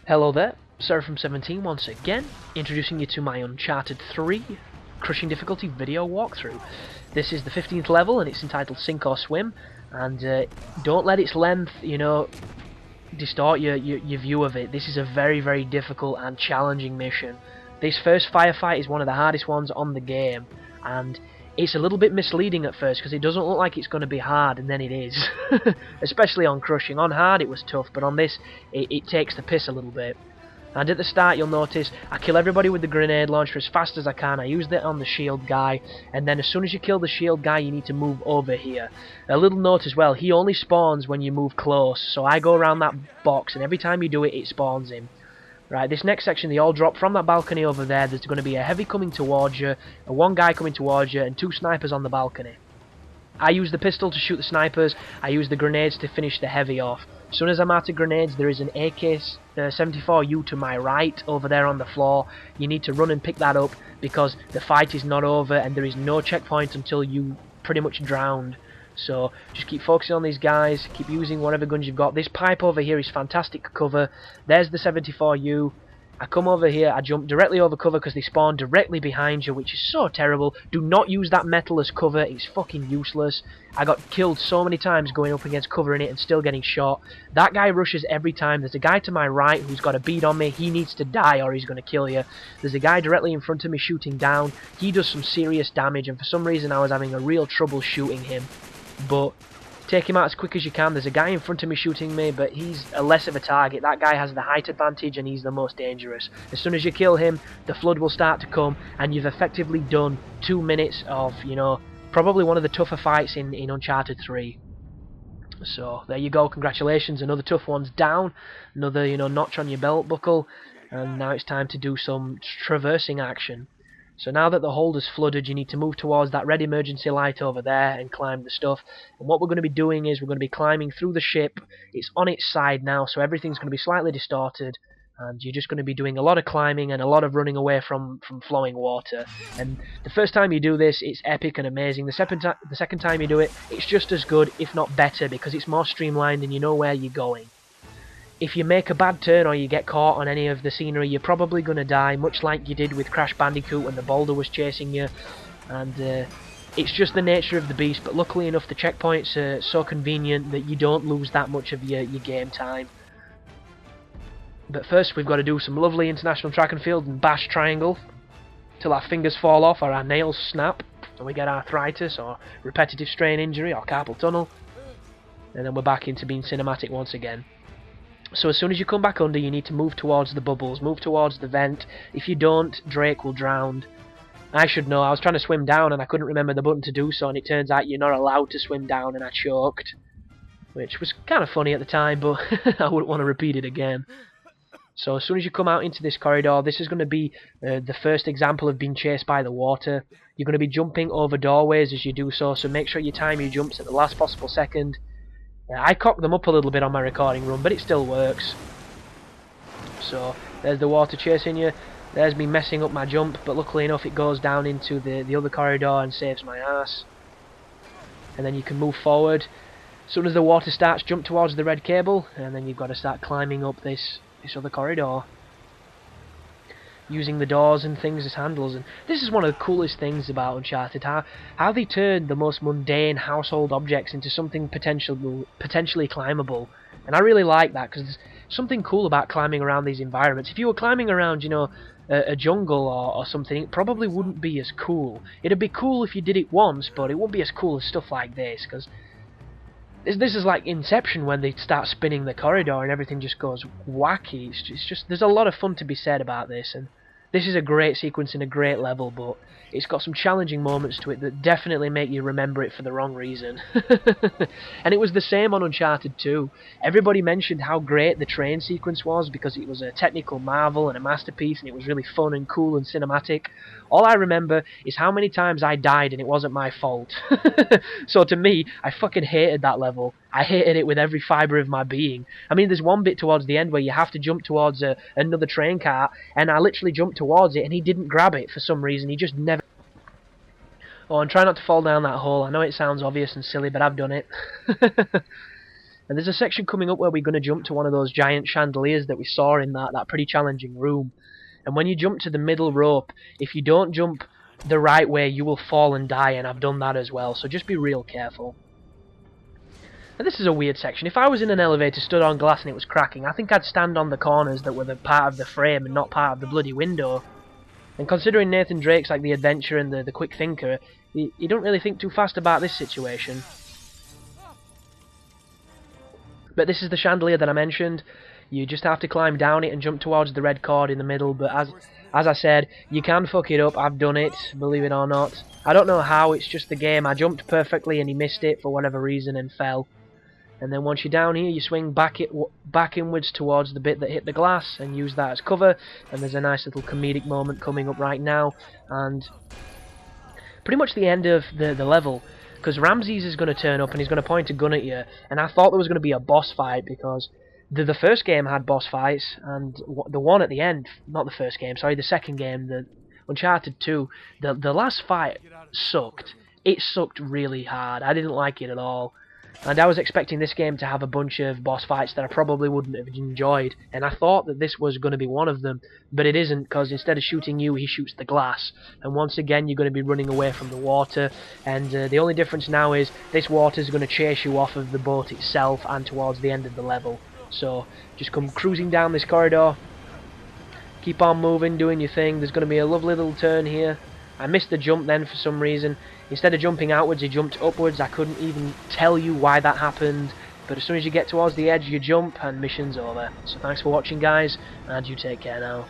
Hello there, Sarah from 17 once again, introducing you to my Uncharted 3 crushing difficulty video walkthrough. This is the 15th level and it's entitled Sink or Swim, and don't let its length, distort your view of it. This is a very difficult and challenging mission. This first firefight is one of the hardest ones on the game, and it's a little bit misleading at first because it doesn't look like it's going to be hard, and then it is. Especially on crushing. On hard it was tough, but on this it takes the piss a little bit. And at the start you'll notice I kill everybody with the grenade launcher as fast as I can. I use that on the shield guy, and then as soon as you kill the shield guy you need to move over here. A little note as well, he only spawns when you move close, so I go around that box and every time you do it, it spawns him. Right, this next section, they all drop from that balcony over there. There's going to be a heavy coming towards you, one guy coming towards you, and two snipers on the balcony. I use the pistol to shoot the snipers, I use the grenades to finish the heavy off. As soon as I'm out of grenades, there is an AK-74U to my right, over there on the floor. You need to run and pick that up, because the fight is not over, and there is no checkpoint until you pretty much drowned. So just keep focusing on these guys, keep using whatever guns you've got. This pipe over here is fantastic cover. There's the 74U. I come over here, I jump directly over cover because they spawn directly behind you, which is so terrible. Do not use that metal as cover, it's fucking useless. I got killed so many times going up against cover in it and still getting shot. That guy rushes every time. There's a guy to my right who's got a bead on me. He needs to die or he's going to kill you. There's a guy directly in front of me shooting down. He does some serious damage, and for some reason I was having a real trouble shooting him. But take him out as quick as you can. There's a guy in front of me shooting me, but he's a less of a target. That guy has the height advantage and he's the most dangerous. As soon as you kill him, the flood will start to come, and you've effectively done 2 minutes of, probably one of the tougher fights in Uncharted 3. So there you go, congratulations, another tough one's down, another notch on your belt buckle, and now it's time to do some traversing action. So now that the hold is flooded, you need to move towards that red emergency light over there and climb the stuff. And what we're going to be doing is we're going to be climbing through the ship. It's on its side now, so everything's going to be slightly distorted. And you're just going to be doing a lot of climbing and a lot of running away from flowing water. And the first time you do this, it's epic and amazing. The second time you do it, it's just as good, if not better, because it's more streamlined and you know where you're going. If you make a bad turn or you get caught on any of the scenery, you're probably going to die, much like you did with Crash Bandicoot when the boulder was chasing you. And it's just the nature of the beast, but luckily enough the checkpoints are so convenient that you don't lose that much of your game time. But first we've got to do some lovely international track and field and bash triangle till our fingers fall off or our nails snap and we get arthritis or repetitive strain injury or carpal tunnel. And then we're back into being cinematic once again. So as soon as you come back under, you need to move towards the bubbles, move towards the vent. If you don't, Drake will drown. I should know, I was trying to swim down and I couldn't remember the button to do so, and it turns out you're not allowed to swim down, and I choked. Which was kind of funny at the time, but I wouldn't want to repeat it again. So as soon as you come out into this corridor, this is going to be the first example of being chased by the water. You're going to be jumping over doorways as you do so make sure you time your jumps at the last possible second. I cocked them up a little bit on my recording run, but it still works. So, there's the water chasing you. There's me messing up my jump, but luckily enough it goes down into the other corridor and saves my ass. And then you can move forward. As soon as the water starts, jump towards the red cable, and then you've got to start climbing up this other corridor, using the doors and things as handles. And this is one of the coolest things about Uncharted, how they turned the most mundane household objects into something potentially climbable. And I really like that, because there's something cool about climbing around these environments. If you were climbing around, a jungle or something, it probably wouldn't be as cool. It'd be cool if you did it once, but it wouldn't be as cool as stuff like this, because this is like Inception when they start spinning the corridor and everything just goes wacky. It's just there's a lot of fun to be said about this, and this is a great sequence and a great level, but it's got some challenging moments to it that definitely make you remember it for the wrong reason. And it was the same on Uncharted 2. Everybody mentioned how great the train sequence was because it was a technical marvel and a masterpiece, and it was really fun and cool and cinematic. All I remember is how many times I died and it wasn't my fault. So to me, I fucking hated that level. I hated it with every fibre of my being. I mean, there's one bit towards the end where you have to jump towards another train car, and I literally jumped towards it and he didn't grab it for some reason. He just never... Oh, and try not to fall down that hole. I know it sounds obvious and silly, but I've done it. And there's a section coming up where we're going to jump to one of those giant chandeliers that we saw in that pretty challenging room. And when you jump to the middle rope, if you don't jump the right way, you will fall and die, and I've done that as well, so just be real careful. And this is a weird section. If I was in an elevator stood on glass and it was cracking, I think I'd stand on the corners that were the part of the frame and not part of the bloody window. And considering Nathan Drake's like the adventurer and the quick thinker, you don't really think too fast about this situation. But this is the chandelier that I mentioned. You just have to climb down it and jump towards the red cord in the middle, but as I said, you can fuck it up. I've done it, believe it or not. I don't know how, it's just the game. I jumped perfectly and he missed it for whatever reason and fell. And then once you're down here, you swing back inwards towards the bit that hit the glass and use that as cover. And there's a nice little comedic moment coming up right now. And pretty much the end of the level, because Ramses is going to turn up and he's going to point a gun at you. And I thought there was going to be a boss fight, because the first game had boss fights, and the one at the end, not the first game, sorry, the second game, the Uncharted 2, the last fight sucked. It sucked really hard. I didn't like it at all. And I was expecting this game to have a bunch of boss fights that I probably wouldn't have enjoyed, and I thought that this was going to be one of them, but it isn't, because instead of shooting you, he shoots the glass, and once again you're going to be running away from the water, and the only difference now is this water is going to chase you off of the boat itself and towards the end of the level. So just come cruising down this corridor, keep on moving, doing your thing. There's going to be a lovely little turn here. I missed the jump then for some reason. Instead of jumping outwards, he jumped upwards. I couldn't even tell you why that happened, but as soon as you get towards the edge, you jump and mission's over. So thanks for watching, guys, and you take care now.